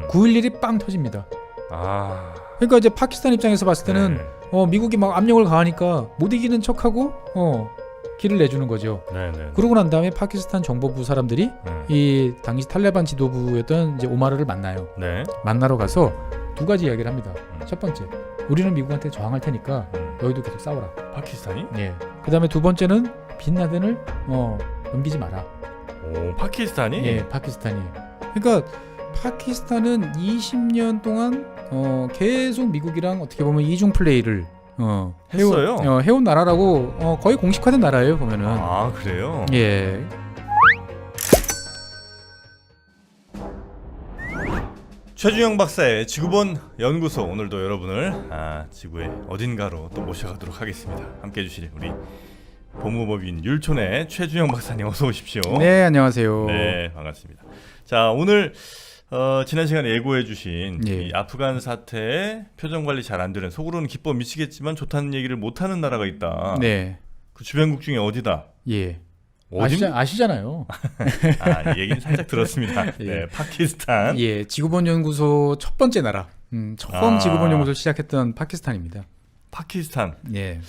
9.11이 빵 터집니다. 아. 그러니까 이제 파키스탄 입장에서 봤을 때는 네. 미국이 막 압력을 가하니까 못 이기는 척하고 길을 내주는 거죠. 네네. 그러고 난 다음에 파키스탄 정보부 사람들이 이 당시 탈레반 지도부였던 이제 오마르를 만나요. 네. 만나러 가서 두 가지 이야기를 합니다. 첫 번째, 우리는 미국한테 저항할 테니까 너희도 계속 싸워라. 파키스탄이? 예. 그다음에 두 번째는 빈라덴을 넘기지 마라. 오, 파키스탄이? 예, 파키스탄이. 그러니까 파키스탄은 20년 동안 계속 미국이랑 어떻게 보면 이중 플레이를 했어요? 해온 나라라고 거의 공식화된 나라예요, 보면은. 아, 그래요? 예. 최준영 박사의 지구본 연구소, 오늘도 여러분을 지구의 어딘가로 또 모셔가도록 하겠습니다. 함께해 주실 우리 법무법인 율촌의 최준영 박사님, 어서 오십시오. 네, 안녕하세요. 네, 반갑습니다. 자, 오늘 지난 시간에 예고해 주신 예. 이 아프간 사태에 표정 관리 잘 안 되는, 속으로는 기뻐 미치겠지만 좋다는 얘기를 못하는 나라가 있다. 네. 그 주변국 중에 어디다? 예. 어디? 아시잖아요. 얘기는 살짝 들었습니다. 예. 네, 파키스탄. 예, 지구본 연구소 첫 번째 나라. 처음 지구본 연구소를 시작했던 파키스탄입니다. 파키스탄. 예.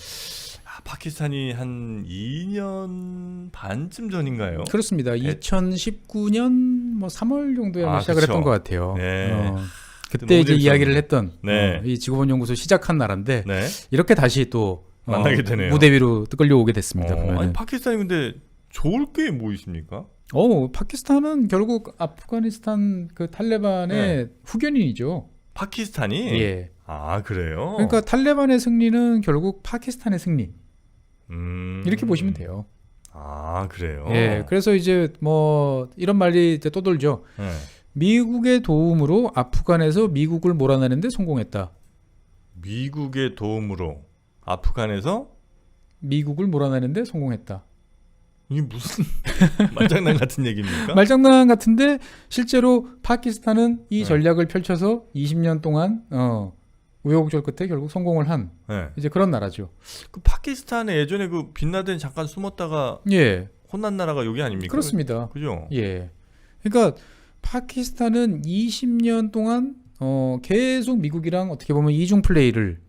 파키스탄이 한 2년 반쯤 전인가요? 그렇습니다. 2019년 뭐 3월 정도에 시작을 그쵸. 했던 것 같아요. 네. 그때 이제 이야기를 했던 네. 이 지구본 연구소 시작한 나라인데 네. 이렇게 다시 또 만나게 되네요. 무대 위로 끌려오게 됐습니다. 아니, 파키스탄이 근데 좋을 게 뭐 있습니까? 파키스탄은 결국 아프가니스탄 그 탈레반의 후견인이죠. 파키스탄이? 예. 아, 그래요? 그러니까 탈레반의 승리는 결국 파키스탄의 승리. 이렇게 보시면 돼요. 아, 그래요? 예. 그래서 이제 뭐 이런 말이 이제 떠돌죠. 네. 미국의 도움으로 아프간에서 미국을 몰아내는데 성공했다. 미국의 도움으로 아프간에서 미국을 몰아내는데 성공했다. 이게 무슨 말장난 같은 얘기입니까? 말장난 같은데 실제로 파키스탄은 이 전략을 펼쳐서 20년 동안 우여곡절 끝에 결국 성공을 한 네. 이제 그런 나라죠. 그 파키스탄에 예전에 그 빈라덴 잠깐 숨었다가 예, 혼난 나라가 여기 아닙니까? 그렇습니다. 그죠? 예, 그러니까 파키스탄은 20년 동안 계속 미국이랑 어떻게 보면 이중 플레이를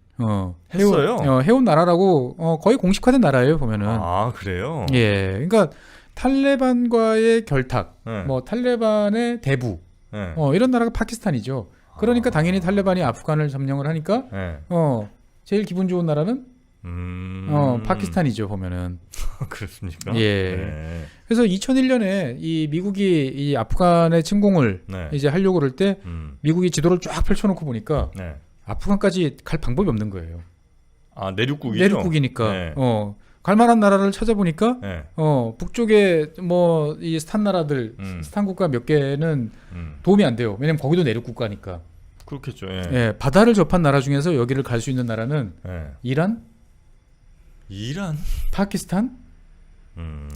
했어요? 해온 나라라고 거의 공식화된 나라예요, 보면은. 아, 그래요? 예, 그러니까 탈레반과의 결탁, 네. 뭐 탈레반의 대부, 네. 이런 나라가 파키스탄이죠. 그러니까 당연히 탈레반이 아프간을 점령을 하니까 네. 제일 기분 좋은 나라는 파키스탄이죠, 보면은. 그렇습니까? 예. 네. 그래서 2001년에 이 미국이 이 아프간의 침공을 네. 이제 하려고 그럴 때 미국이 지도를 쫙 펼쳐놓고 보니까 네. 아프간까지 갈 방법이 없는 거예요. 아, 내륙국이죠? 내륙국이니까. 네. 갈 만한 나라를 찾아보니까 네. 북쪽에 뭐 이 스탄 나라들, 스탄 국가 몇 개는 도움이 안 돼요. 왜냐면 거기도 내륙 국가니까. 그렇겠죠. 예. 예, 바다를 접한 나라 중에서 여기를 갈 수 있는 나라는 예. 이란, 이란? 파키스탄,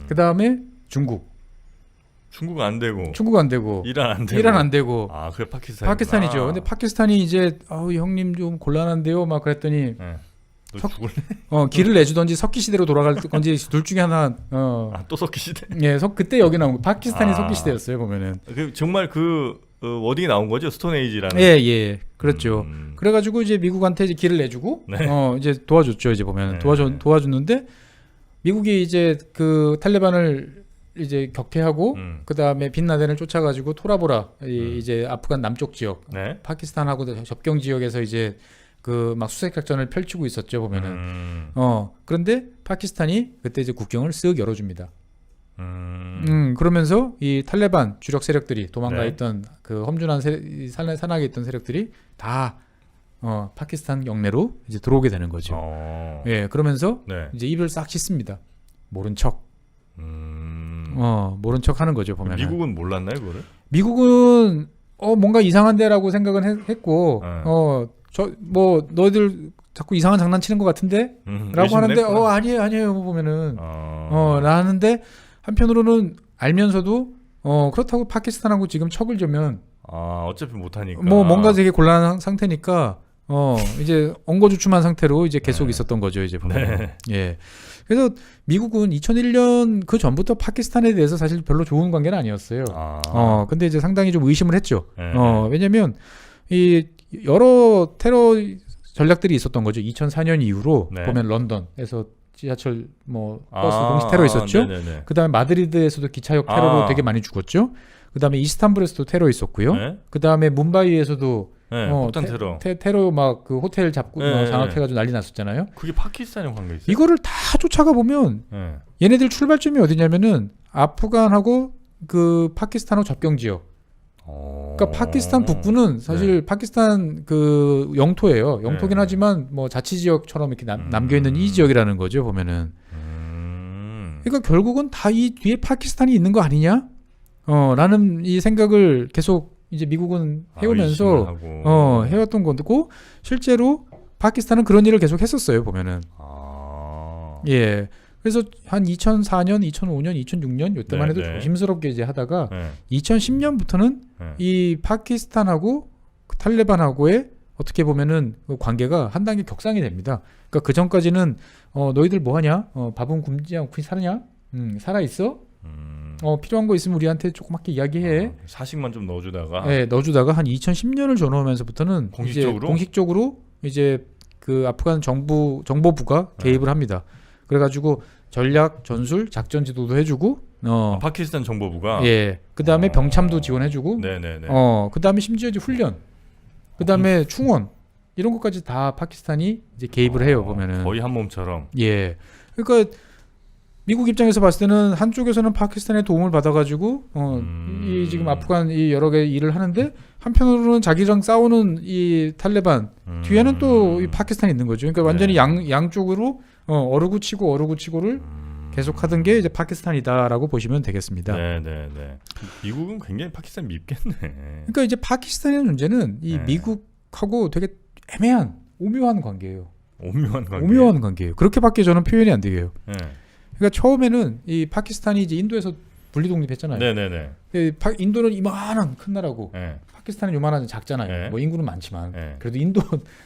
그 다음에 중국. 중국 안 되고. 중국 안 되고. 이란 안 되고. 이란 안 되고. 아, 그래 파키스탄. 파키스탄이죠. 근데 파키스탄이 이제 형님 좀 곤란한데요. 막 그랬더니 네. 너 죽을래? 길을 내주던지 석기 시대로 돌아갈 건지 둘 중에 하나. 또 석기 시대. 예, 그때 여기 나온 거. 파키스탄이 석기 시대였어요, 보면은. 정말 그 워딩이 나온 거죠? 스톤에이지라는. 예, 그렇죠. 그래가지고 이제 미국한테 이제 길을 내주고, 네. 이제 도와줬죠, 이제 보면. 네. 도와줬는데, 미국이 이제 그 탈레반을 이제 격퇴하고, 그 다음에 빈라덴을 쫓아가지고 토라보라, 이제 아프간 남쪽 지역, 네. 파키스탄하고 접경 지역에서 이제 그 막 수색작전을 펼치고 있었죠, 보면은. 그런데 파키스탄이 그때 이제 국경을 쓱 열어줍니다. 그러면서 이 탈레반 주력 세력들이 도망가 네. 있던 그 험준한 산악에 있던 세력들이 다 파키스탄 영내로 이제 들어오게 되는 거죠. 예, 그러면서 네. 이제 입을 싹 씻습니다. 모른 척. 모른 척 하는 거죠, 보면. 미국은 몰랐나요, 그거를? 미국은 뭔가 이상한데라고 생각은 했고, 뭐 너희들 자꾸 이상한 장난치는 것 같은데? 라고 하는데, 아니에요, 보면은. 라는데, 한편으로는 알면서도, 그렇다고 파키스탄하고 지금 척을 저면, 어차피 못하니까. 뭐 뭔가 되게 곤란한 상태니까, 이제 엉거주춤한 상태로 이제 계속 네. 있었던 거죠. 이제 보면. 네. 예. 그래서 미국은 2001년 그 전부터 파키스탄에 대해서 사실 별로 좋은 관계는 아니었어요. 근데 이제 상당히 좀 의심을 했죠. 네. 왜냐면 이 여러 테러 전략들이 있었던 거죠. 2004년 이후로 네. 보면 런던에서 지하철 뭐 버스 공시 테러 있었죠. 네네네. 그다음에 마드리드에서도 기차역 테러로 되게 많이 죽었죠. 그다음에 이스탄불에서도 테러 있었고요. 네. 그다음에 뭄바이에서도 네, 폭탄 테러. 테러 막 그 호텔 잡고 네, 막 장악해가지고 난리 났었잖아요. 그게 파키스탄이랑 관계 있어요? 이거를 다 쫓아가 보면 네. 얘네들 출발점이 어디냐면은 아프간하고 그 파키스탄하고 접경 지역. 그러니까 파키스탄 북부는 사실 파키스탄 그 영토예요. 영토긴 하지만 뭐 자치 지역처럼 이렇게 남겨 있는 이 지역이라는 거죠. 보면은. 그러니까 결국은 다 이 뒤에 파키스탄이 있는 거 아니냐? 라는 이 생각을 계속 이제 미국은 해오면서 해왔던 건데고 실제로 파키스탄은 그런 일을 계속 했었어요. 보면은. 예. 그래서 한 2004년, 2005년, 2006년 이때만 해도 조심스럽게 이제 하다가 2010년부터는 이 파키스탄하고 그 탈레반하고의 어떻게 보면은 그 관계가 한 단계 격상이 됩니다. 그러니까 그 전까지는 너희들 뭐 하냐? 밥은 굶지 않고 살았냐? 살아 있어? 필요한 거 있으면 우리한테 조그맣게 이야기해. 사식만 좀 넣어주다가. 네, 넣어주다가 한 2010년을 전후하면서부터는 공식적으로 이제 그 아프간 정보부가 개입을 합니다. 그래가지고 전략, 전술, 작전 지도도 해주고, 파키스탄 정보부가. 예. 그 다음에 병참도 지원해주고, 네네네. 그 다음에 심지어 이제 훈련, 그 다음에 충원 이런 것까지 다 파키스탄이 이제 개입을 해요. 보면은 거의 한 몸처럼. 예. 그러니까 미국 입장에서 봤을 때는 한쪽에서는 파키스탄의 도움을 받아가지고 이 지금 아프간 이 여러 개 일을 하는데 한편으로는 자기랑 싸우는 이 탈레반 뒤에는 또 이 파키스탄이 있는 거죠. 그러니까 완전히 양쪽으로 어루구치고를 계속하던 게 이제 파키스탄이다라고 보시면 되겠습니다. 네네네. 미국은 굉장히 파키스탄 밉겠네. 그러니까 이제 파키스탄의 문제는 이 미국하고 되게 애매한 오묘한 관계예요. 오묘한 관계예요. 그렇게밖에 저는 표현이 안 되게요. 그러니까 처음에는 이 파키스탄이 이제 인도에서 분리 독립했잖아요. 네네네. 인도는 이만한 큰 나라고 파키스탄은 요만한 작잖아요. 뭐 인구는 많지만 그래도 인도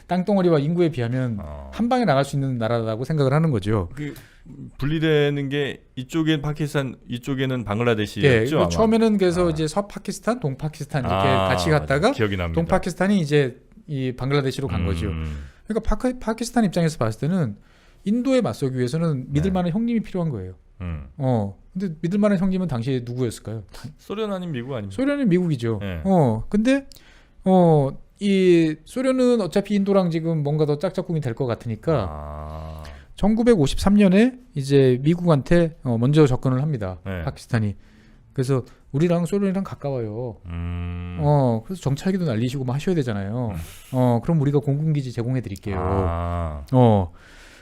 땅덩어리와 인구에 비하면 한 방에 나갈 수 있는 나라라고 생각을 하는 거죠. 그 분리되는 게 이쪽엔 파키스탄, 이쪽에는 방글라데시였죠. 예, 처음에는 그래서 이제 서파키스탄, 동파키스탄 이렇게 같이 갔다가 기억이 납니다. 동파키스탄이 이제 이 방글라데시로 간 거죠. 그러니까 파키스탄 입장에서 봤을 때는 인도에 맞서기 위해서는 믿을 만한 형님이 필요한 거예요. 근데 믿을 만한 형님은 당시에 누구였을까요? 소련 아닌 미국 아닙니까? 소련은 미국이죠. 근데 이 소련은 어차피 인도랑 지금 뭔가 더 짝짝꿍이 될 것 같으니까 1953년에 이제 미국한테 먼저 접근을 합니다. 파키스탄이. 그래서 우리랑 소련이랑 가까워요. 그래서 정찰기도 날리시고 뭐 하셔야 되잖아요. 그럼 우리가 공군기지 제공해 드릴게요.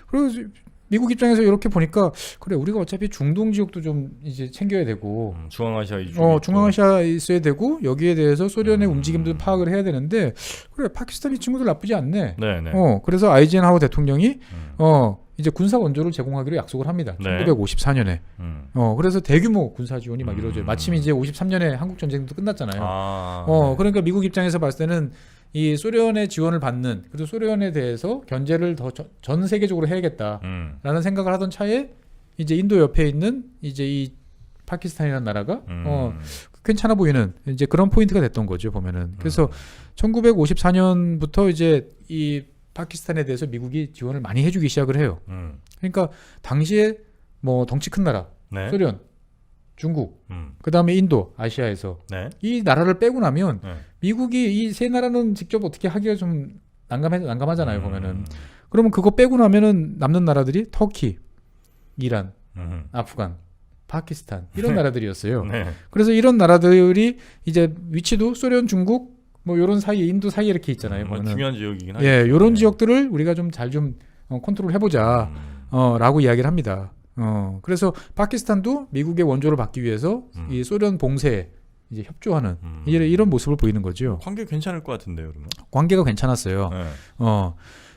그래서 미국 입장에서 이렇게 보니까 그래 우리가 어차피 중동 지역도 좀 이제 챙겨야 되고 중앙아시아 이쪽 중앙아시아에 있어야 되고 여기에 대해서 소련의 움직임도 파악을 해야 되는데 그래 파키스탄 이 친구들 나쁘지 않네. 네네. 그래서 아이젠하워 대통령이 이제 군사 원조를 제공하기로 약속을 합니다. 1954년에. 그래서 대규모 군사 지원이 막 이루어져요. 마침 이제 53년에 한국 전쟁도 끝났잖아요. 그러니까 미국 입장에서 봤을 때는 이 소련의 지원을 받는 그리고 소련에 대해서 견제를 더 전 세계적으로 해야겠다라는 생각을 하던 차에 이제 인도 옆에 있는 이제 이 파키스탄이라는 나라가 괜찮아 보이는 이제 그런 포인트가 됐던 거죠 보면은. 그래서 1954년부터 이제 이 파키스탄에 대해서 미국이 지원을 많이 해주기 시작을 해요. 그러니까 당시에 뭐 덩치 큰 나라 소련, 중국, 그 다음에 인도, 아시아에서 이 나라를 빼고 나면 미국이 이 세 나라는 직접 어떻게 하기가 좀 난감하잖아요 보면은. 그러면 그거 빼고 나면은 남는 나라들이 터키, 이란, 아프간, 파키스탄 이런 나라들이었어요. 그래서 이런 나라들이 이제 위치도 소련, 중국 뭐 요런 사이에 인도 사이에 이렇게 있잖아요. 중요한 지역이긴 하죠. 예, 요런 지역들을 우리가 좀 잘 좀 컨트롤 해보자 라고 이야기를 합니다. 그래서 파키스탄도 미국의 원조를 받기 위해서 이 소련 봉쇄에 이제 협조하는 이런 모습을 보이는 거죠. 관계 괜찮을 것 같은데요, 그러면? 관계가 괜찮았어요.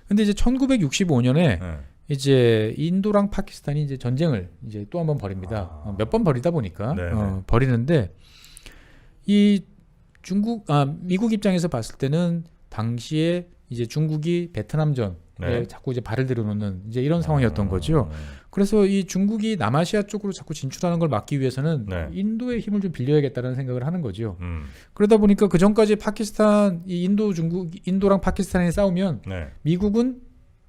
근데 이제 1965년에 이제 인도랑 파키스탄이 이제 전쟁을 이제 또 한 번 벌입니다. 몇 번 벌이다 보니까 벌이는데 이 미국 입장에서 봤을 때는 당시에 이제 중국이 베트남전에 네. 자꾸 이제 발을 들여놓는 이제 이런 상황이었던 거죠. 그래서 이 중국이 남아시아 쪽으로 자꾸 진출하는 걸 막기 위해서는 네. 인도의 힘을 좀 빌려야겠다는 생각을 하는 거죠. 그러다 보니까 그 전까지 파키스탄, 이 인도랑 파키스탄이 싸우면 네. 미국은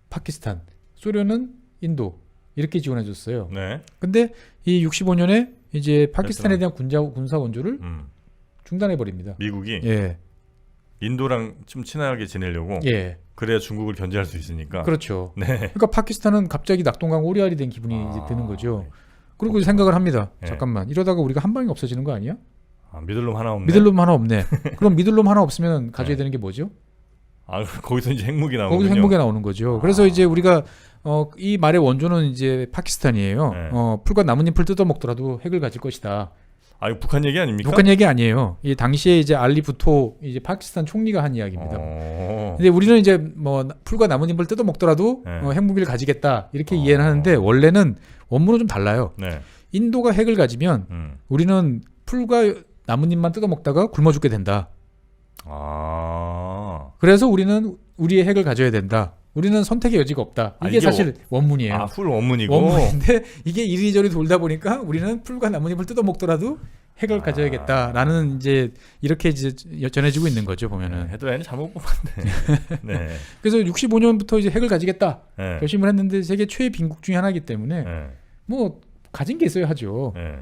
파키스탄, 소련은 인도 이렇게 지원해줬어요. 네. 근데 이 65년에 이제 파키스탄에 대한 군사 원조를 중단해 버립니다. 미국이 예, 인도랑 좀 친하게 지내려고. 예, 그래야 중국을 견제할 수 있으니까. 그렇죠. 네. 그러니까 파키스탄은 갑자기 낙동강 오리알이 된 기분이 이제 드는 거죠. 그리고 생각을 합니다. 예. 잠깐만, 이러다가 우리가 한 방에 없어지는 거 아니야? 아, 미들놈 하나 없네. 미들놈 하나 없네. 그럼 미들놈 하나 없으면 가져야 되는 게 뭐죠? 아, 거기서 이제 핵무기 나오는군요. 거기서 핵무기가 나오는 거죠. 그래서 이제 우리가 이 말의 원조는 이제 파키스탄이에요. 네. 풀과 나뭇잎을 뜯어먹더라도 핵을 가질 것이다. 아, 이거 북한 얘기 아닙니까? 북한 얘기 아니에요. 이 당시에 이제 알리 부토 이제 파키스탄 총리가 한 이야기입니다. 근데 우리는 이제 뭐 풀과 나뭇잎을 뜯어먹더라도 네. 핵무기를 가지겠다 이렇게 이해는 하는데 원래는 원문은 좀 달라요. 네. 인도가 핵을 가지면 우리는 풀과 나뭇잎만 뜯어먹다가 굶어 죽게 된다. 아. 그래서 우리는 우리의 핵을 가져야 된다. 우리는 선택의 여지가 없다. 이게 이게 사실 원문이에요. 아, 풀 원문이고. 원문인데 이게 이리저리 돌다 보니까 우리는 풀과 나뭇잎을 뜯어먹더라도 핵을 가져야겠다라는 이제 이렇게 이제 전해지고 있는 거죠 보면은. 헤드라인을 잘못 뽑았네. 네. 그래서 65년부터 이제 핵을 가지겠다 네. 결심을 했는데 세계 최빈국 중에 하나이기 때문에 네. 뭐 가진 게 있어야 하죠. 네.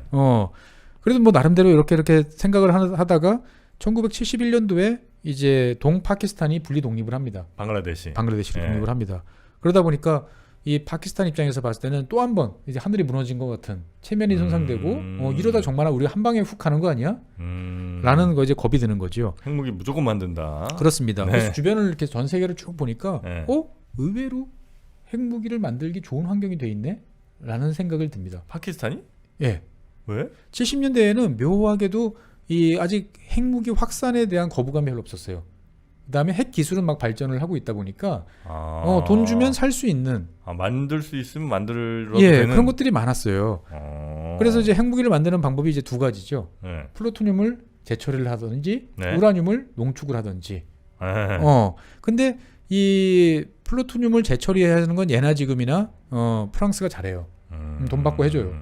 그래도 뭐 나름대로 이렇게 생각을 하다가 1971년도에 이제 동파키스탄이 분리 독립을 합니다. 방글라데시로 네. 독립을 합니다. 그러다 보니까 이 파키스탄 입장에서 봤을 때는 또 한 번 이제 하늘이 무너진 것 같은 체면이 손상되고 이러다 정말 우리가 한 방에 훅 가는 거 아니야? 라는 거 이제 겁이 드는 거죠. 핵무기 무조건 만든다. 그렇습니다. 네. 그래서 주변을 이렇게 전 세계를 쭉 보니까 네. 의외로 핵무기를 만들기 좋은 환경이 돼 있네? 라는 생각을 듭니다. 파키스탄이? 예. 왜? 70년대에는 묘하게도 이 아직 핵무기 확산에 대한 거부감이 별로 없었어요. 그다음에 핵 기술은 막 발전을 하고 있다 보니까 돈 주면 살 수 있는 만들 수 있으면 만들어도 예, 되는 그런 것들이 많았어요. 그래서 이제 핵무기를 만드는 방법이 이제 두 가지죠. 네. 플루토늄을 재처리를 하든지 네. 우라늄을 농축을 하든지. 네. 근데 이 플루토늄을 재처리해야 하는 건 예나 지금이나 프랑스가 잘해요. 돈 받고 해줘요.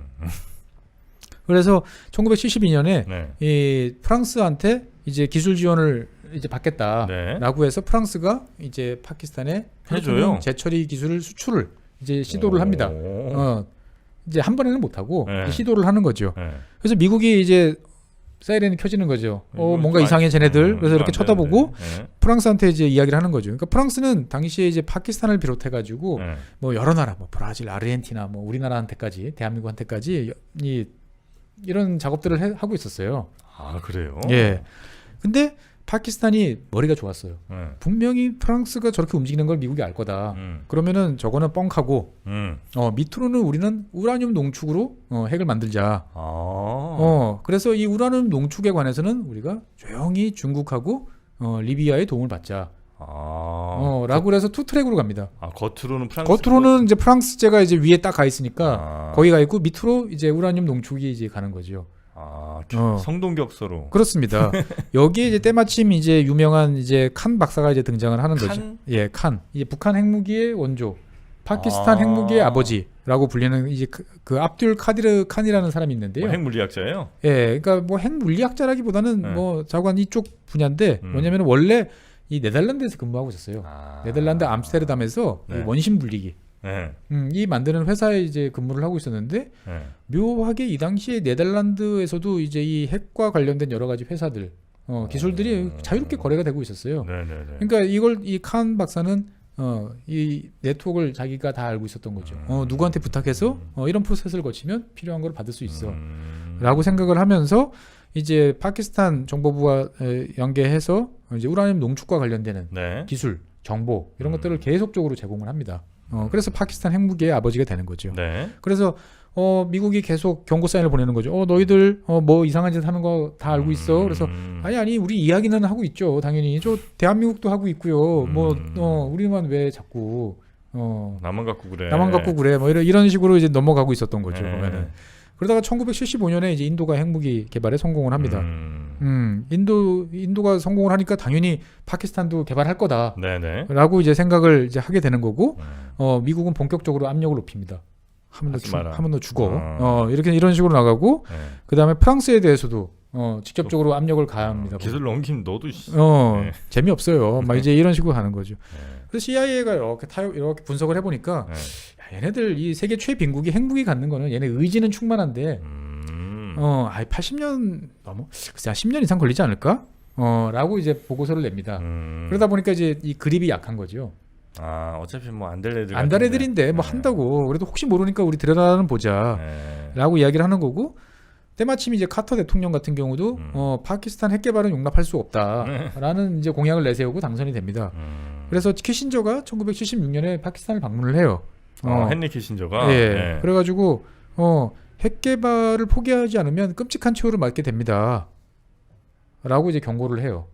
그래서 1972년에 네. 이 프랑스한테 이제 기술 지원을 이제 받겠다라고 해서 프랑스가 이제 파키스탄에 해줘요. 재처리 기술을 수출을 이제 시도를 합니다. 이제 한 번에는 못 하고 네. 시도를 하는 거죠. 네. 그래서 미국이 이제 사이렌이 켜지는 거죠. 뭔가 이상해 쟤네들. 그래서 이렇게 쳐다보고 네. 프랑스한테 이제 이야기를 하는 거죠. 그러니까 프랑스는 당시에 이제 파키스탄을 비롯해 가지고 네. 뭐 여러 나라, 뭐 브라질, 아르헨티나, 뭐 우리나라한테까지, 대한민국한테까지 이런 작업들을 하고 있었어요. 아, 그래요? 예. 근데 파키스탄이 머리가 좋았어요. 네. 분명히 프랑스가 저렇게 움직이는 걸 미국이 알 거다. 그러면은 저거는 뻥하고 밑으로는 우리는 우라늄 농축으로 핵을 만들자. 그래서 이 우라늄 농축에 관해서는 우리가 조용히 중국하고 리비아의 도움을 받자. 라고 해서 투 트랙으로 갑니다. 겉으로는 이제 프랑스제가 이제 위에 딱 가 있으니까 거기 가 있고 밑으로 이제 우라늄 농축이 이제 가는 거죠. 성동격서로. 그렇습니다. 여기에 이제 때마침 이제 유명한 이제 칸 박사가 이제 등장을 하는 칸? 거죠. 예, 칸. 이제 북한 핵무기의 원조, 파키스탄 핵무기의 아버지라고 불리는 이제 그 압둘 카디르 칸이라는 사람이 있는데요. 핵물리학자예요? 예, 그러니까 뭐 핵물리학자라기보다는 뭐 자관 이쪽 분야인데 뭐냐면 원래 이 네덜란드에서 근무하고 있었어요. 네덜란드 암스테르담에서 네. 이 원심 분리기. 네. 이 만드는 회사에 이제 근무를 하고 있었는데 네. 묘하게 이 당시에 네덜란드에서도 이제 이 핵과 관련된 여러 가지 회사들 기술들이 자유롭게 거래가 되고 있었어요. 네네네. 그러니까 이 칸 박사는 이 네트워크를 자기가 다 알고 있었던 거죠. 누구한테 부탁해서 이런 프로세스를 거치면 필요한 걸 받을 수 있어. 라고 생각을 하면서 이제 파키스탄 정보부와 연계해서 이제 우라늄 농축과 관련되는 네. 기술, 정보 이런 것들을 계속적으로 제공을 합니다. 그래서 파키스탄 핵무기의 아버지가 되는 거죠. 네. 그래서 미국이 계속 경고 사인을 보내는 거죠. 너희들 뭐 이상한 짓 하는 거 다 알고 있어. 그래서 아니 우리 이야기는 하고 있죠. 당연히 저 대한민국도 하고 있고요. 우리만 왜 자꾸 나만 갖고 그래. 뭐 이런 식으로 이제 넘어가고 있었던 거죠. 보면은 그러다가 1975년에 이제 인도가 핵무기 개발에 성공을 합니다. 인도가 성공을 하니까 당연히 파키스탄도 개발할 거다라고 네네. 이제 생각을 이제 하게 되는 거고, 미국은 본격적으로 압력을 높입니다. 하면 너 죽어. 이런 식으로 나가고, 네. 그 다음에 프랑스에 대해서도 직접적으로 압력을 가합니다. 기술 넘기면 너도 네. 재미없어요. 막 이제 이런 식으로 가는 거죠. 그래서 CIA가 이렇게 분석을 해보니까 야, 얘네들 이 세계 최빈국이 핵무기 갖는 거는 얘네 의지는 충만한데 80년 넘어 글쎄 10년 이상 걸리지 않을까? 라고 이제 보고서를 냅니다. 그러다 보니까 이제 이 그립이 약한 거죠. 어차피 뭐 안 될 애들 안 될 애들인데 뭐 한다고 그래도 혹시 모르니까 우리 들여다는 보자라고 이야기를 하는 거고, 때마침 이제 카터 대통령 같은 경우도 파키스탄 핵 개발은 용납할 수 없다라는 이제 공약을 내세우고 당선이 됩니다. 그래서 키신저가 1976년에 파키스탄을 방문을 해요. 헨리 키신저가. 예. 그래가지고 핵 개발을 포기하지 않으면 끔찍한 최후를 맞게 됩니다. 라고 이제 경고를 해요.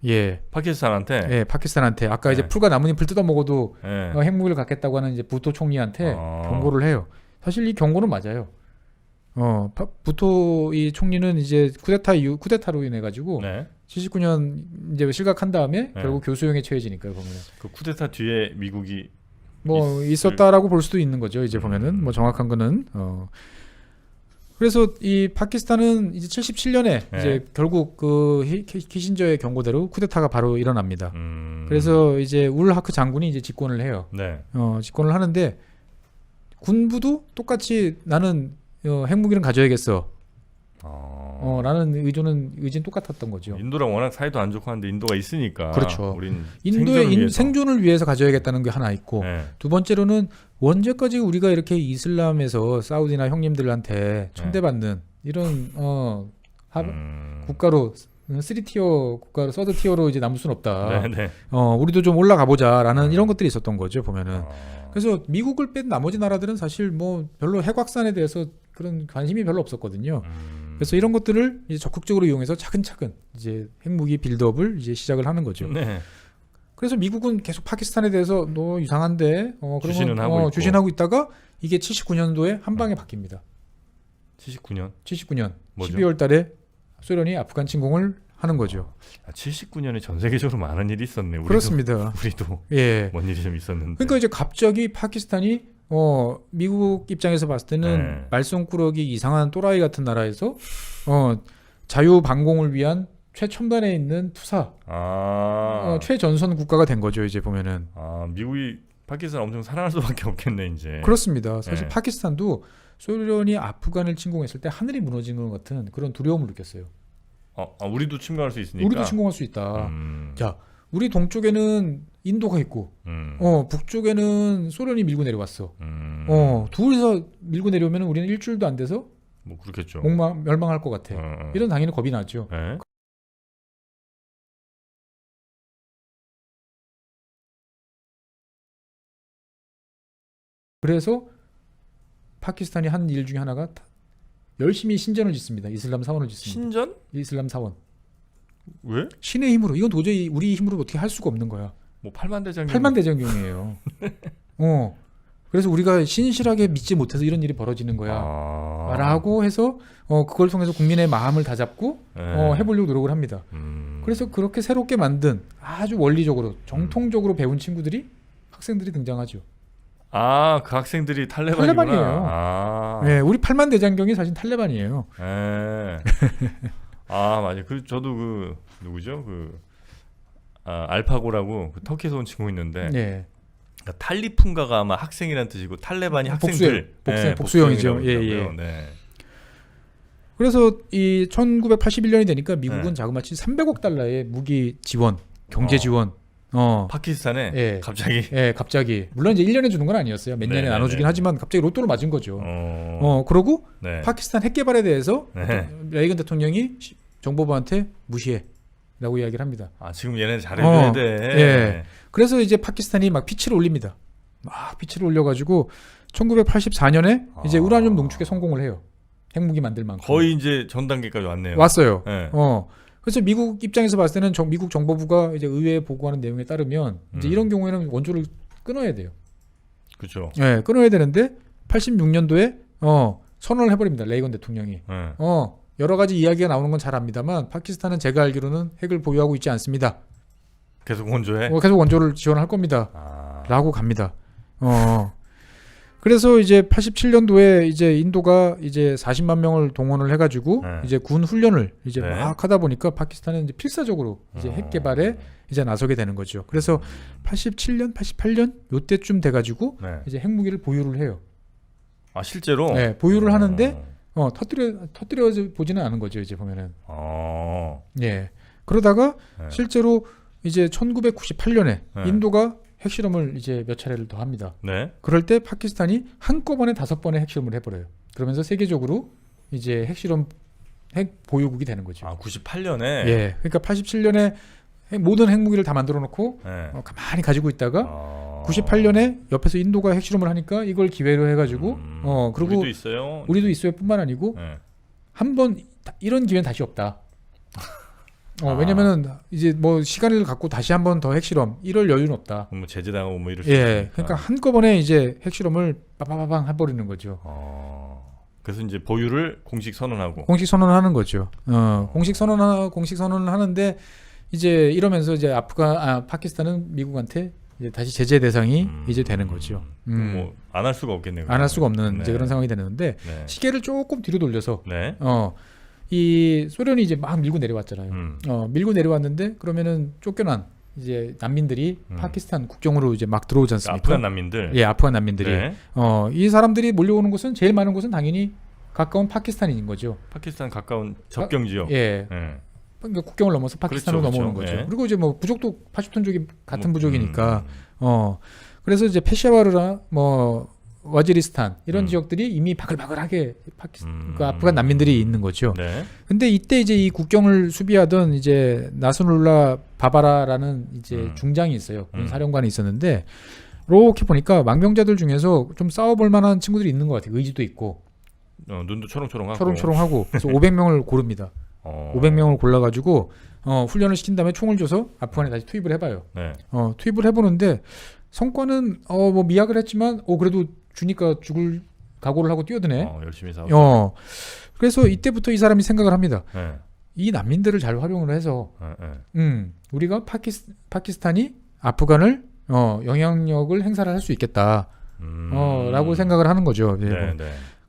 예. 파키스탄한테. 예, 파키스탄한테 아까 이제 풀과 나뭇잎을 뜯어 먹어도 핵무기를 갖겠다고 하는 이제 부토 총리한테 경고를 해요. 사실 이 경고는 맞아요. 부토 이 총리는 이제 쿠데타로 인해 가지고 79년 이제 실각한 다음에 결국 교수형에 처해지니까요. 보면 그 쿠데타 뒤에 미국이 뭐 있었다라고 볼 수도 있는 거죠. 이제 보면은 뭐 정확한 거는 그래서 이 파키스탄은 이제 77년에 이제 결국 그 키신저의 경고대로 쿠데타가 바로 일어납니다. 그래서 이제 울 하크 장군이 이제 집권을 해요. 집권을 하는데 군부도 똑같이 나는 핵무기는 가져야겠어. 라는 의지는 똑같았던 거죠. 인도랑 워낙 사이도 안 좋고 한데 인도가 있으니까. 그렇죠. 우린 인도의 생존을 위해서 가져야겠다는 게 하나 있고, 두 번째로는 언제까지 우리가 이렇게 이슬람에서 사우디나 형님들한테 천대받는 이런 국가로 3티어 국가로 서드티어로 이제 남을 수는 없다. 우리도 좀 올라가 보자라는 이런 것들이 있었던 거죠. 보면은. 그래서 미국을 뺀 나머지 나라들은 사실 뭐 별로 핵 확산에 대해서 그런 관심이 별로 없었거든요. 그래서 이런 것들을 이제 적극적으로 이용해서 차근차근 이제 핵무기 빌드업을 이제 시작을 하는 거죠. 그래서 미국은 계속 파키스탄에 대해서 너 이상한데 그러면 주신하고 있다가 이게 79년도에 한 방에 바뀝니다. 79년 뭐죠? 12월 달에 소련이 아프간 침공을 하는 거죠. 79년에 전 세계적으로 많은 일이 있었네. 그렇습니다. 우리도 예. 뭔 일이 좀 있었는데. 그러니까 이제 갑자기 파키스탄이 미국 입장에서 봤을 때는 말썽꾸러기 이상한 또라이 같은 나라에서 자유 반공을 위한 최첨단에 있는 투사, 최전선 국가가 된 거죠. 이제 보면은. 미국이 파키스탄 엄청 사랑할 수밖에 없겠네 이제. 그렇습니다. 사실 파키스탄도 소련이 아프간을 침공했을 때 하늘이 무너지는 것 같은 그런 두려움을 느꼈어요. 우리도 침공할 수 있으니까. 우리도 침공할 수 있다. 자, 우리 동쪽에는 인도가 있고, 북쪽에는 소련이 밀고 내려왔어. 둘이서 밀고 내려오면 우리는 일주일도 안 돼서 뭐 그렇겠죠. 멸망할 것 같아. 이런 당연히 겁이 나죠. 그래서 파키스탄이 한 일 중에 하나가 열심히 신전을 짓습니다. 이슬람 사원을 짓습니다. 신전? 이슬람 사원. 왜? 신의 힘으로. 이건 도저히 우리 힘으로 어떻게 할 수가 없는 거야. 뭐 팔만대장경. 팔만대장경이에요. 그래서 우리가 신실하게 믿지 못해서 이런 일이 벌어지는 거야. 라고 해서 그걸 통해서 국민의 마음을 다잡고 해보려고 노력을 합니다. 그래서 그렇게 새롭게 만든 아주 원리적으로 정통적으로 배운 친구들이 학생들이 등장하죠. 그 학생들이 탈레반이구나. 네, 우리 팔만대장경이 사실 탈레반이에요. 맞아요. 저도 누구죠? 알파고라고 터키에서 온 친구 있는데 그러니까 탈리푼가가 아마 학생이라는 뜻이고 탈레반이 학생들 복수형이죠. 그래서 이 1981년이 되니까 미국은 자그마치 300억 달러의 무기 지원, 경제 지원 파키스탄에 갑자기 물론 이제 1년에 주는 건 아니었어요. 몇 년에 나눠주긴 하지만 갑자기 로또를 맞은 거죠. 그러고 파키스탄 핵 개발에 대해서 레이건 대통령이 정보부한테 무시해라고 이야기를 합니다. 지금 얘네 잘해줘야 돼. 그래서 이제 파키스탄이 막 피치를 올립니다. 막 피치를 올려가지고 1984년에 이제 우라늄 농축에 성공을 해요. 핵무기 만들 만큼. 거의 이제 전 단계까지 왔네요. 왔어요. 그래서 미국 입장에서 봤을 때는 미국 정보부가 이제 의회에 보고하는 내용에 따르면 이제 이런 경우에는 원조를 끊어야 돼요. 그렇죠. 끊어야 되는데 86년도에 선언을 해버립니다. 레이건 대통령이. 여러 가지 이야기가 나오는 건 잘 압니다만 파키스탄은 제가 알기로는 핵을 보유하고 있지 않습니다. 계속 원조해? 계속 원조를 지원할 겁니다. 라고 갑니다. 그래서 이제 87년도에 이제 인도가 이제 40만 명을 동원을 해가지고 이제 군 훈련을 이제 막 하다 보니까 파키스탄은 이제 필사적으로 이제 핵 개발에 이제 나서게 되는 거죠. 그래서 87년, 88년 요때쯤 돼가지고 이제 핵무기를 보유를 해요. 아 실제로? 네, 보유를 하는데 터뜨려 보지는 않은 거죠. 이제 보면은. 예. 그러다가 실제로 이제 1998년에 인도가 핵실험을 이제 몇 차례를 더 합니다. 네. 그럴 때 파키스탄이 한꺼번에 5번의 핵실험을 해버려요. 그러면서 세계적으로 이제 핵 보유국이 되는 거죠. 98년에? 예. 그러니까 87년에 모든 핵무기를 다 만들어 놓고 가만히 가지고 있다가 98년에 옆에서 인도가 핵실험을 하니까 이걸 기회로 해가지고 그리고 우리도 있어요 뿐만 아니고 한번 이런 기회는 다시 없다. 왜냐면은 이제 뭐 시간을 갖고 다시 한번 더 핵실험 이럴 여유는 없다. 뭐 제재당하고 뭐 이럴 수 있으니까. 그러니까 한꺼번에 이제 핵실험을 빠바바방 해버리는 거죠. 그래서 이제 보유를 공식 선언하고. 공식 선언하는 거죠. 공식 선언을 하는데 이제 이러면서 이제 파키스탄은 미국한테 이제 다시 제재 대상이 이제 되는 거죠. 뭐 안 할 수가 없겠네요. 안 할 수가 없는 이제 그런 상황이 되는데 시계를 조금 뒤로 돌려서. 이 소련이 이제 막 밀고 내려왔잖아요. 밀고 내려왔는데 그러면은 쫓겨난 이제 난민들이 파키스탄 국경으로 이제 막 들어오지 않습니까? 아프간 난민들. 예, 아프간 난민들이. 이 사람들이 몰려오는 곳은 제일 많은 곳은 당연히 가까운 파키스탄인 거죠. 파키스탄 가까운 접경 지역. 그러니까 국경을 넘어서 파키스탄으로 넘어오는 거죠. 그리고 이제 뭐 부족도 파슈툰족이 같은 부족이니까. 그래서 이제 페샤와르나 뭐 와지리스탄 이런 지역들이 이미 바글바글하게 그러니까 아프간 난민들이 있는 거죠. 근데 이때 이제 이 국경을 수비하던 이제 나스룰라 바바라라는 이제 중장이 있어요. 군 사령관이 있었는데 이렇게 보니까 망병자들 중에서 좀 싸워볼 만한 친구들이 있는 것 같아요. 의지도 있고. 눈도 초롱초롱하고. 초롱초롱하고. 그래서 500명을 고릅니다. 500명을 골라가지고 훈련을 시킨 다음에 총을 줘서 아프간에 다시 투입을 해봐요. 투입을 해보는데 성과는 뭐 미약을 했지만 그래도 주니까 죽을 각오를 하고 뛰어드네. 열심히 싸워. 그래서 이때부터 이 사람이 생각을 합니다. 이 난민들을 잘 활용을 해서 우리가 파키스탄이 아프간을 영향력을 행사를 할 수 있겠다. 라고 생각을 하는 거죠.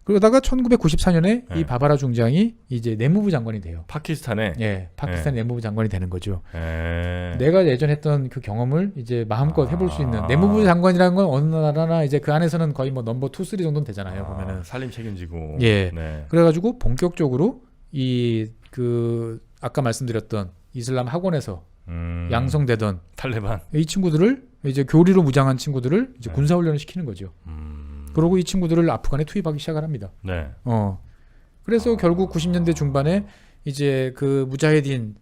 그러다가 1994년에 이 바바라 중장이 이제 내무부 장관이 돼요. 파키스탄에? 예, 파키스탄 내무부 장관이 되는 거죠. 내가 예전 했던 그 경험을 이제 마음껏 해볼 수 있는 내무부 장관이라는 건 어느 나라나 이제 그 안에서는 거의 뭐 넘버 2, 3 정도는 되잖아요. 보면은 살림 책임지고. 그래가지고 본격적으로 아까 말씀드렸던 이슬람 학원에서 양성되던 탈레반 이 친구들을 이제 교리로 무장한 친구들을 이제 군사훈련을 시키는 거죠. 그리고 이 친구들을 아프간에 투입하기 시작을 합니다. 그래서 결국 90년대 중반에 이제 그 무자헤딘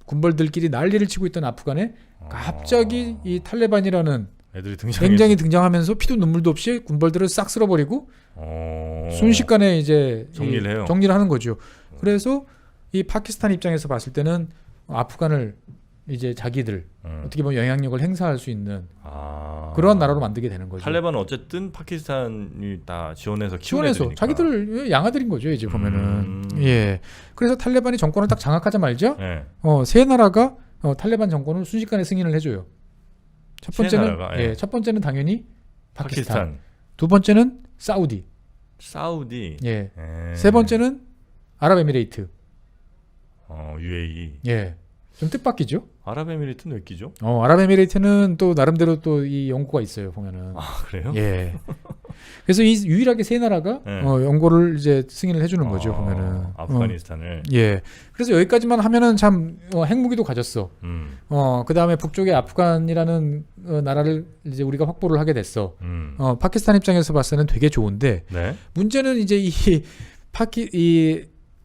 군벌들끼리 난리를 치고 있던 아프간에 갑자기 이 탈레반이라는 애들이 굉장히 등장하면서 피도 눈물도 없이 군벌들을 싹 쓸어버리고 순식간에 이제 정리를 하는 거죠. 그래서 이 파키스탄 입장에서 봤을 때는 아프간을 이제 자기들 어떻게 보면 영향력을 행사할 수 있는 그런 나라로 만들게 되는 거죠. 탈레반은 어쨌든 파키스탄이 다 지원해서 키운 애들이니까. 자기들 양아들인 거죠. 이제 보면은. 그래서 탈레반이 정권을 딱 장악하자마자 세 나라가 탈레반 정권을 순식간에 승인을 해줘요. 첫 번째는 당연히 파키스탄. 두 번째는 사우디. 세 번째는 아랍에미레이트. UAE. 좀 뜻밖이죠? 아랍에미레이트는 왜 끼죠? 아랍에미레이트는 또 나름대로 또 이 연고가 있어요, 보면은. 그래요? 그래서 이 유일하게 세 나라가 연고를 이제 승인을 해주는 거죠, 보면은. 아프가니스탄을. 그래서 여기까지만 하면은 참 핵무기도 가졌어. 그 다음에 북쪽에 아프간이라는 나라를 이제 우리가 확보를 하게 됐어. 파키스탄 입장에서 봤을 때는 되게 좋은데 문제는 이제 이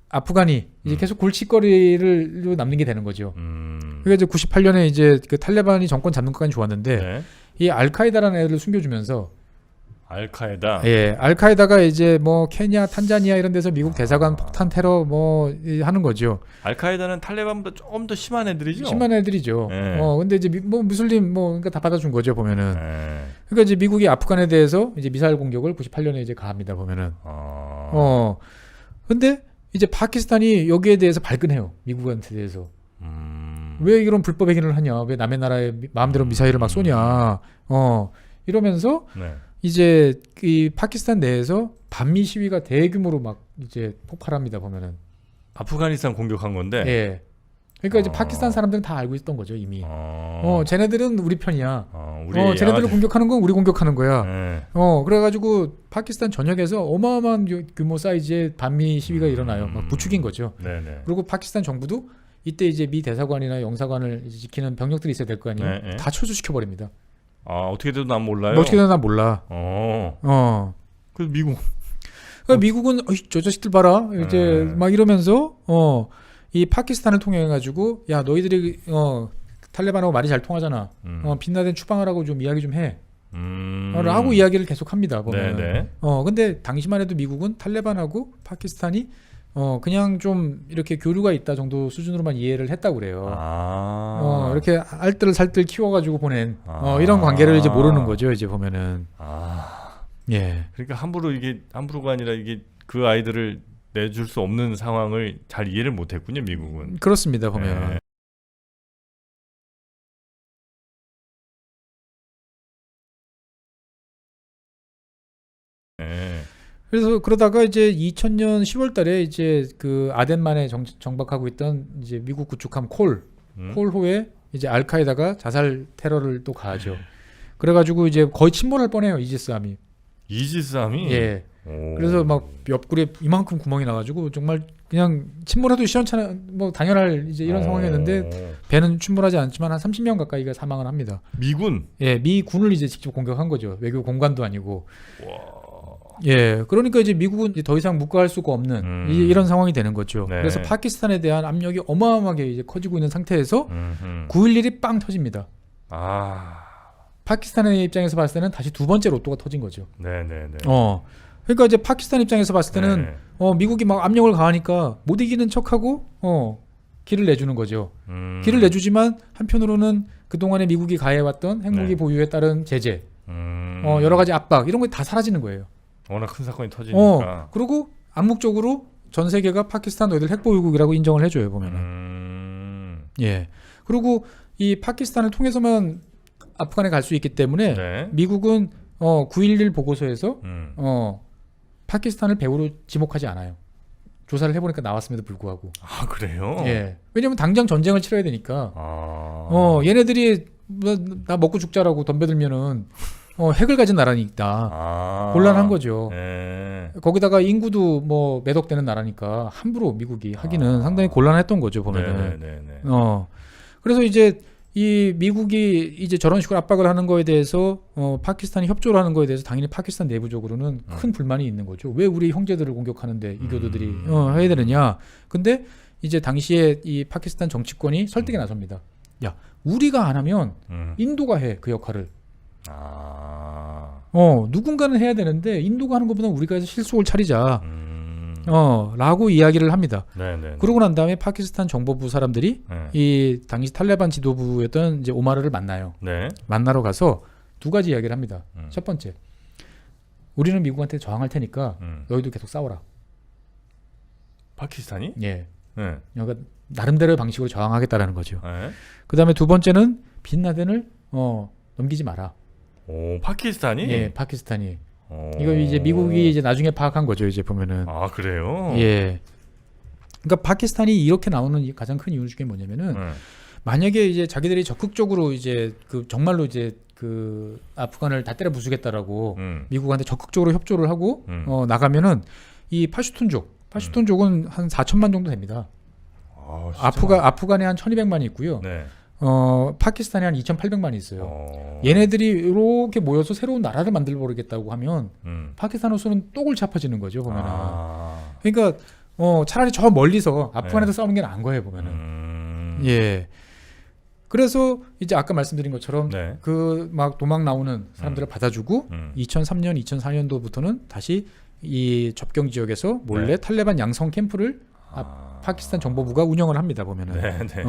아프간이 이제 계속 골칫거리를 남는 게 되는 거죠. 그러니까 이제 98년에 이제 그 탈레반이 정권 잡는 것까지 좋았는데 이 알카에다라는 애들을 숨겨주면서 알카에다. 알카에다가 이제 뭐 케냐, 탄자니아 이런 데서 미국 대사관 폭탄 테러 뭐 하는 거죠. 알카에다는 탈레반보다 조금 더 심한 애들이죠. 심한 애들이죠. 근데 이제 뭐 무슬림 뭐 그러니까 다 받아준 거죠 보면은. 그러니까 이제 미국이 아프간에 대해서 이제 미사일 공격을 98년에 이제 가합니다 보면은. 근데 이제 파키스탄이 여기에 대해서 발끈해요. 미국한테 대해서. 왜 이런 불법 행위를 하냐? 왜 남의 나라에 마음대로 미사일을 막 쏘냐? 이러면서 네. 이제 이 파키스탄 내에서 반미 시위가 대규모로 막 이제 폭발합니다 보면은. 아프가니스탄 공격한 건데. 예. 그러니까 이제 파키스탄 사람들은 다 알고 있던 거죠 이미. 쟤네들은 우리 편이야. 쟤네들을 공격하는 건 우리 공격하는 거야. 네. 그래가지고 파키스탄 전역에서 어마어마한 규모 사이즈의 반미 시위가 일어나요. 막 부추긴 거죠. 네네. 그리고 파키스탄 정부도 이때 이제 미 대사관이나 영사관을 이제 지키는 병력들이 있어야 될 거 아니에요. 네. 다 철수시켜 버립니다. 어떻게 돼도 난 몰라요. 뭐 어떻게 되나 난 몰라. 그래서 미국. 그러니까 미국은 저 자식들 봐라 이제 막 이러면서 이 파키스탄을 통해 가지고 야 너희들이 탈레반하고 말이 잘 통하잖아. 빈라덴 추방하라고 좀 이야기 좀 해. 라고 이야기를 계속 합니다. 보면. 네네. 근데 당시만 해도 미국은 탈레반하고 파키스탄이 그냥 좀 이렇게 교류가 있다 정도 수준으로만 이해를 했다고 그래요. 이렇게 알뜰살뜰 키워가지고 보낸 이런 관계를 이제 모르는 거죠. 이제 보면은. 예. 그러니까 함부로가 아니라 이게 그 아이들을 내줄 수 없는 상황을 잘 이해를 못했군요, 미국은. 그렇습니다. 보면. 네. 네. 그래서 그러다가 이제 2000년 10월달에 이제 그 아덴만에 정박하고 있던 이제 미국 구축함 콜호에 이제 알카에다가 자살 테러를 또 가하죠. 그래가지고 이제 거의 침몰할 뻔해요 이지스함이. 이지스함이? 예. 그래서 막 옆구리에 이만큼 구멍이 나가지고 정말 그냥 침몰해도 시원찮아 뭐 당연할 이제 이런 상황이었는데 배는 침몰하지 않지만 한 30명 가까이가 사망을 합니다. 미군? 예, 미군을 이제 직접 공격한 거죠. 외교 공관도 아니고. 와. 예, 그러니까 이제 미국은 이제 더 이상 묵과할 수가 없는 이런 상황이 되는 거죠. 네. 그래서 파키스탄에 대한 압력이 어마어마하게 이제 커지고 있는 상태에서 9.11이 빵 터집니다. 파키스탄의 입장에서 봤을 때는 다시 두 번째 로또가 터진 거죠. 네네네. 그러니까 이제 파키스탄 입장에서 봤을 때는 미국이 막 압력을 가하니까 못 이기는 척하고 길을 내주는 거죠. 길을 내주지만 한편으로는 그 동안에 미국이 가해왔던 핵무기 보유에 따른 제재, 여러 가지 압박 이런 거 다 사라지는 거예요. 워낙 큰 사건이 터지니까. 그리고 암묵적으로 전 세계가 파키스탄 너희들 핵보유국이라고 인정을 해줘요 보면은. 예. 그리고 이 파키스탄을 통해서만 아프간에 갈 수 있기 때문에 네. 미국은 9.11 보고서에서 파키스탄을 배후로 지목하지 않아요. 조사를 해보니까 나왔음에도 불구하고. 그래요? 예. 왜냐면 당장 전쟁을 치러야 되니까. 얘네들이 나 먹고 죽자라고 덤벼들면은 핵을 가진 나라니까 곤란한 거죠. 네. 거기다가 인구도 뭐 몇 억 되는 나라니까 함부로 미국이 하기는 상당히 곤란했던 거죠 보면은. 네네네. 그래서 이제 이 미국이 이제 저런 식으로 압박을 하는 거에 대해서 파키스탄이 협조를 하는 거에 대해서 당연히 파키스탄 내부적으로는 큰 불만이 있는 거죠. 왜 우리 형제들을 공격하는데 이 교도들이 해야 되느냐. 근데 이제 당시에 이 파키스탄 정치권이 설득에 나섭니다. 야, 우리가 안 하면 인도가 해 그 역할을. 누군가는 해야 되는데 인도가 하는 것보다 우리가 해서 실속을 차리자. 라고 이야기를 합니다. 네네. 그러고 난 다음에 파키스탄 정보부 사람들이 이 당시 탈레반 지도부였던 이제 오마르를 만나요. 네. 만나러 가서 두 가지 이야기를 합니다. 첫 번째, 우리는 미국한테 저항할 테니까 너희도 계속 싸워라. 파키스탄이? 예. 네. 그러니까 나름대로의 방식으로 저항하겠다라는 거죠. 네. 그다음에 두 번째는 빈라덴을 넘기지 마라. 파키스탄이? 예, 파키스탄이. 이거 이제 미국이 이제 나중에 파악한 거죠. 이제 보면은. 그래요? 예. 그러니까 파키스탄이 이렇게 나오는 가장 큰 이유 중에 뭐냐면은 만약에 이제 자기들이 적극적으로 이제 그 정말로 이제 그 아프간을 다 때려 부수겠다라고 미국한테 적극적으로 협조를 하고 나가면은 이 파슈툰족은 한 4천만 정도 됩니다. 아프간에 한 1,200만이 있고요. 네. 파키스탄에 한 2,800만이 있어요. 얘네들이 이렇게 모여서 새로운 나라를 만들어 버리겠다고 하면 파키스탄으로서는 또 골치 아파지는 거죠 보면은. 그러니까 차라리 저 멀리서 아프간에서 싸우는 게 나은 거예요 보면은. 예. 그래서 이제 아까 말씀드린 것처럼 네. 그 막 도망 나오는 사람들을 받아주고 2003년, 2004년도부터는 다시 이 접경 지역에서 몰래 탈레반 양성 캠프를 파키스탄 정보부가 운영을 합니다 보면은. 네.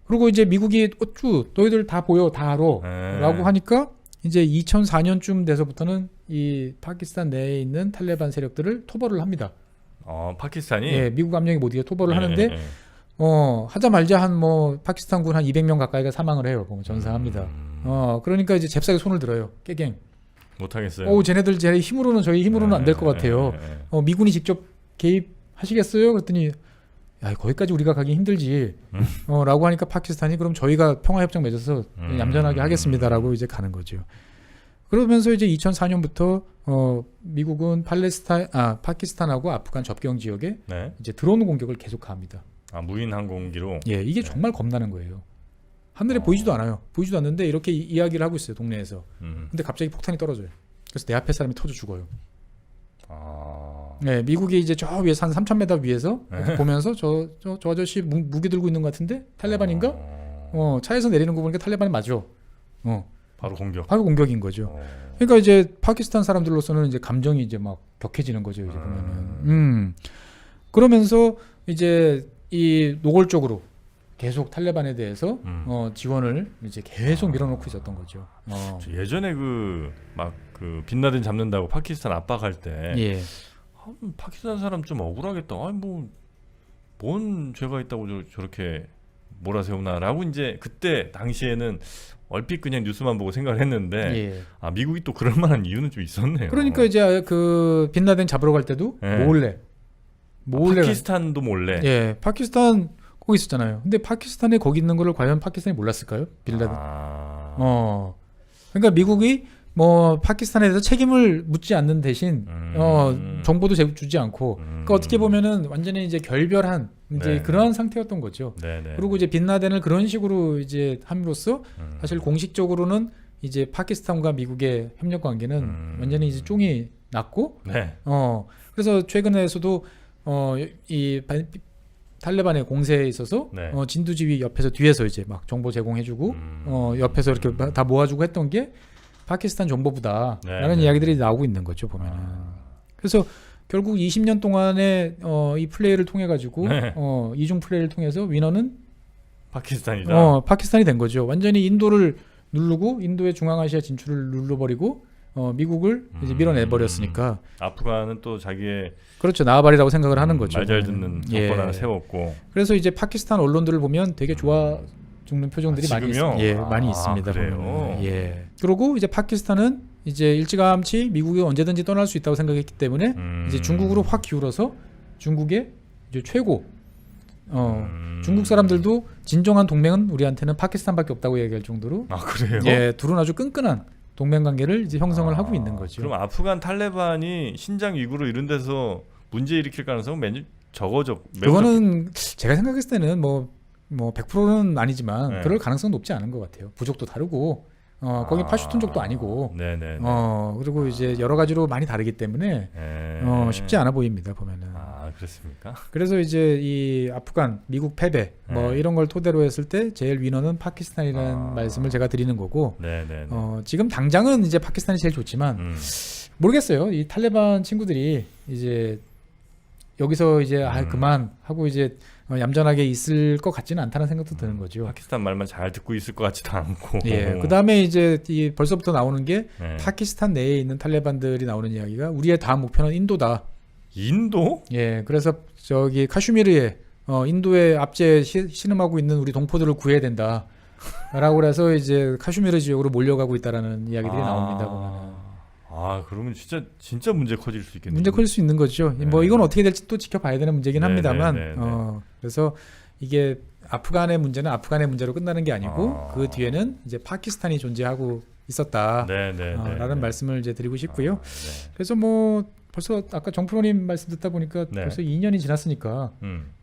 그리고 이제 미국이 어쭈 너희들 다 보여 다 알아 라고 하니까 이제 2004년쯤 돼서부터는 이 파키스탄 내에 있는 탈레반 세력들을 토벌을 합니다. 파키스탄이? 예, 미국 압력이 못 이겨 토벌을 하는데 예. 하자말자 한 뭐 파키스탄군 한 200명 가까이가 사망을 해요. 보면 전사합니다. 그러니까 이제 잽싸게 손을 들어요. 깨갱. 못하겠어요. 쟤네들 제 힘으로는 저희 힘으로는 안 될 것 같아요. 미군이 직접 개입하시겠어요? 그랬더니 야, 거기까지 우리가 가기 힘들지. 라고 하니까 파키스탄이 그럼 저희가 평화협정 맺어서 얌전하게 하겠습니다라고 이제 가는 거죠. 그러면서 이제 2004년부터 미국은 파키스탄하고 아프간 접경 지역에 네. 이제 드론 공격을 계속합니다. 무인 항공기로. 예, 이게 정말 겁나는 거예요. 하늘에 보이지도 않아요. 보이지도 않는데 이렇게 이야기를 하고 있어요, 동네에서. 근데 갑자기 폭탄이 떨어져요. 그래서 내 앞에 사람이 터져 죽어요. 네, 미국이 이제 저 위에서 한 3,000m 위에서 보면서 저 아저씨 무기 들고 있는 것 같은데 탈레반인가? 차에서 내리는 거 보니까 탈레반이 맞아. 바로 공격. 바로 공격인 거죠. 그러니까 이제 파키스탄 사람들로서는 이제 감정이 이제 막 격해지는 거죠. 이제 보면은. 그러면서 이제 이 노골적으로 계속 탈레반에 대해서 지원을 이제 계속 밀어넣고 있었던 거죠. 예전에 그 빈라덴 잡는다고 파키스탄 압박할 때 예. 파키스탄 사람 좀 억울하겠다. 아니 뭔 죄가 있다고 저렇게 몰아세우나라고 이제 그때 당시에는 얼핏 그냥 뉴스만 보고 생각을 했는데 예. 미국이 또 그럴 만한 이유는 좀 있었네요. 그러니까 이제 그 빈라덴 잡으러 갈 때도 몰래 파키스탄도 몰래. 예, 파키스탄 거기 있었잖아요. 근데 파키스탄에 거기 있는 거를 과연 파키스탄이 몰랐을까요? 빈라덴. 그러니까 미국이 뭐 파키스탄에 대해서 책임을 묻지 않는 대신 정보도 주지 않고 그러니까 어떻게 보면은 완전히 이제 결별한 이제 그러한 상태였던 거죠. 그리고 이제 빈라덴을 그런 식으로 이제 함으로써 사실 공식적으로는 이제 파키스탄과 미국의 협력 관계는 완전히 이제 쫑이 났고 그래서 최근에서도 이 탈레반의 공세에 있어서 진두지휘 옆에서 뒤에서 이제 막 정보 제공해주고 옆에서 이렇게 다 모아주고 했던 게 파키스탄 정보부다라는 이야기들이 나오고 있는 거죠 보면은. 그래서 결국 20년 동안의 이 플레이를 통해 가지고 이중 플레이를 통해서 위너는 파키스탄이다. 파키스탄이 된 거죠. 완전히 인도를 누르고 인도의 중앙아시아 진출을 눌러버리고 미국을 이제 밀어내버렸으니까. 아프간은 또 자기의 그렇죠. 나와바리라고 생각을 하는 거죠. 말 잘 듣는 정권 하나 세웠고. 그래서 이제 파키스탄 언론들을 보면 되게 좋아 죽는 표정들이 많이 있습니다. 많이 있습니다. 그래요. 그리고 이제 파키스탄은 이제 일찌감치 미국이 언제든지 떠날 수 있다고 생각했기 때문에 이제 중국으로 확 기울어서 중국의 이제 최고 중국 사람들도 진정한 동맹은 우리한테는 파키스탄밖에 없다고 얘기할 정도로 그래요? 예, 둘은 아주 끈끈한 동맹 관계를 이제 형성을 하고 있는 거죠. 그럼 아프간 탈레반이 신장 위구르 이런 데서 문제 일으킬 가능성은 적어져. 그거는 제가 생각했을 때는 뭐 100%는 아니지만 그럴 가능성은 높지 않은 것 같아요. 부족도 다르고 거기 파슈툰족도 아니고 그리고 이제 여러 가지로 많이 다르기 때문에 쉽지 않아 보입니다 보면은. 그렇습니까? 그래서 이제 이 아프간 미국 패배 뭐 이런 걸 토대로 했을 때 제일 위너는 파키스탄이라는 말씀을 제가 드리는 거고 지금 당장은 이제 파키스탄이 제일 좋지만 모르겠어요. 이 탈레반 친구들이 이제 여기서 이제 그만 하고 이제 얌전하게 있을 것 같지는 않다는 생각도 드는 거죠. 파키스탄 말만 잘 듣고 있을 것 같지도 않고. 그 다음에 이제 벌써부터 나오는 게 파키스탄 내에 있는 탈레반들이 나오는 이야기가 우리의 다음 목표는 인도다. 인도? 예, 그래서 저기 카슈미르에 인도에 압제 신음하고 있는 우리 동포들을 구해야 된다. 라고 그래서 이제 카슈미르 지역으로 몰려가고 있다라는 이야기들이 나옵니다. 보면은. 그러면 진짜 문제 커질 수 있겠네요. 문제 커질 수 있는 거죠. 뭐 이건 어떻게 될지 또 지켜봐야 되는 문제긴 합니다만, 그래서 이게 아프간의 문제는 아프간의 문제로 끝나는 게 아니고 그 뒤에는 이제 파키스탄이 존재하고 있었다라는 말씀을 이제 드리고 싶고요. 그래서 뭐 벌써 아까 정프로님 말씀 듣다 보니까 벌써 2년이 지났으니까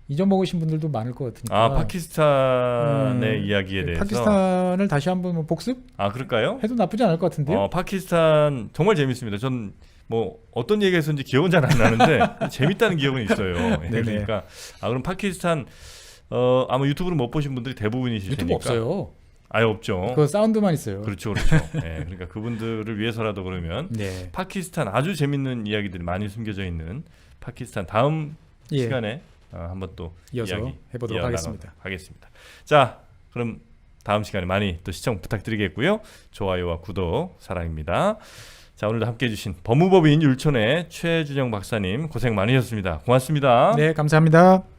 잊어먹으신 분들도 많을 것 같으니까. 파키스탄의 이야기에 대해서. 파키스탄을 다시 한번 복습? 그럴까요? 해도 나쁘지 않을 것 같은데요. 파키스탄 정말 재밌습니다. 전 뭐 어떤 얘기했었는지 기억은 잘 안 나는데 재밌다는 기억은 있어요. 그러니까 그럼 파키스탄 아마 유튜브를 못 보신 분들이 대부분이실 테니까. 유튜브 없어요. 아예 없죠. 그 사운드만 있어요. 그렇죠. 그러니까 그분들을 위해서라도 그러면 파키스탄 아주 재밌는 이야기들이 많이 숨겨져 있는 파키스탄 다음 시간에 한번 또 이어서 이야기 해보도록 하겠습니다. 자, 그럼 다음 시간에 많이 또 시청 부탁드리겠고요. 좋아요와 구독 사랑입니다. 자, 오늘도 함께해 주신 법무법인 율촌의 최준영 박사님 고생 많으셨습니다. 고맙습니다. 네, 감사합니다.